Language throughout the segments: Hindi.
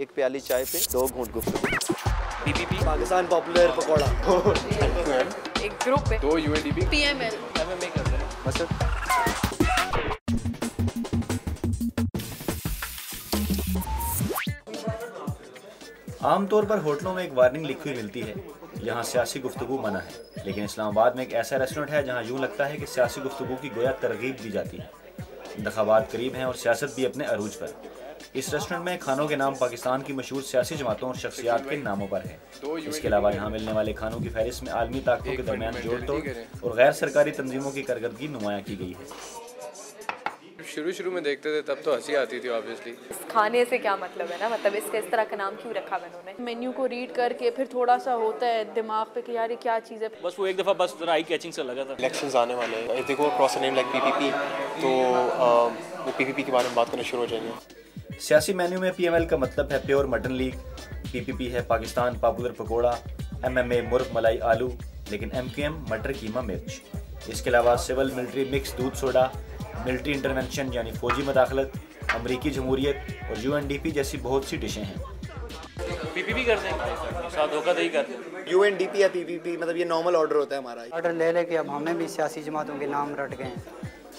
एक प्याली चाय पे 2 घूंट गुफ्तगू। PPP, Pakistan popular pakora. एक ग्रुप पे 2 यूएनडीपी, पीएमएल एमएमए करते हैं बस। आमतौर पर होटलों में एक वार्निंग लिखी हुई मिलती है, यहाँ सियासी गुफ्तगू मना है। लेकिन इस्लामाबाद में एक ऐसा रेस्टोरेंट है जहाँ यूँ लगता है कि सियासी गुफ्तगू की गोया तरगीब दी जाती है। इंतखाबात करीब हैं और सियासत भी अपने अरूज पर। इस रेस्टोरेंट में खानों के नाम पाकिस्तान की मशहूर सियासी जमातों और शख्सियात के नामों पर है। इसके अलावा यहाँ मिलने वाले खानों की फहरिस्त में आलमी ताकतों के दरमियान जोड़ तोड़ और गैर सरकारी तंजीमों की कारकर्दगी नुमायां की गई है। शुरू में देखते थे तब तो हंसी आती थी ऑब्वियसली। खाने से क्या मतलब है ना, मतलब इसका इस तरह का नाम क्यों रखा है उन्होंने। मेन्यू को रीड करके फिर थोड़ा सा होता है दिमाग पे कि यार ये क्या चीज़ है। बस वो एक दफ़ा बस जरा आई कैचिंग सा लगा था। इलेक्शंस आने वाले हैं, if they go across a name like PPP तो वो पीपीपी के बारे में बात करना शुरू हो जाएंगे। सियासी मेन्यू में पीएमएल का मतलब है प्योर मटन लीग, पीपीपी है पाकिस्तान पॉपुलर पकौड़ा, एमएमए मुर्ग मलाई आलू, लेकिन एमकेएम मटर कीमा मिर्च। इसके अलावा सिविल मिलिट्री मिक्स दूध सोडा, मिलिट्री इंटरवेंशन यानी फौजी मदाखलत, अमरीकी जमहूरियत और यूएनडीपी जैसी बहुत सी डिशें हैं। पीपीपी कर देंगे, साथ धोखाधड़ी कर देंगे। यूएनडीपी या पीपीपी मतलब ये नॉर्मल ऑर्डर होता है हमारा। ऑर्डर ले लेके अब हमें भी सियासी जमातों के नाम रट गए हैं।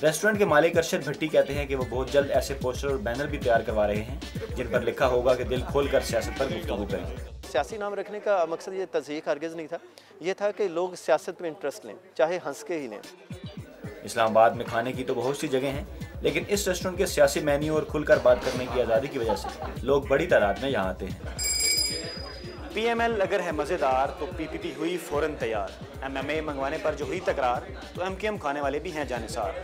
रेस्टोरेंट के मालिक अरशद भट्टी कहते हैं कि वो बहुत जल्द ऐसे पोस्टर और बैनर भी तैयार करवा रहे हैं जिन पर लिखा होगा कि दिल खोल कर सियासत पर गुफ्तगू करें। सियासी नाम रखने का मकसद ये तज़यीक हरगिज़ नहीं था, ये था कि लोग सियासत में इंटरेस्ट लें, चाहे हंस के ही लें। इस्लामाबाद में खाने की तो बहुत सी जगह हैं, लेकिन इस रेस्टोरेंट के सियासी मेन्यू और खुलकर बात करने की आज़ादी की वजह से लोग बड़ी तादाद में यहाँ आते हैं। पीएमएल अगर है मज़ेदार तो पीपीपी हुई फ़ौरन तैयार। एमएमए मंगवाने पर जो हुई तकरार तो एमकेएम खाने वाले भी हैं जानिसार।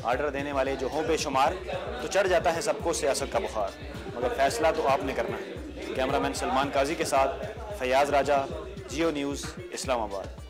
ऑर्डर देने वाले जो हों बेशुमार तो चढ़ जाता है सबको सियासत का बुखार। मगर फैसला तो आपने करना है। कैमरामैन सलमान काजी के साथ फैयाज़ राजा, जियो न्यूज़, इस्लामाबाद।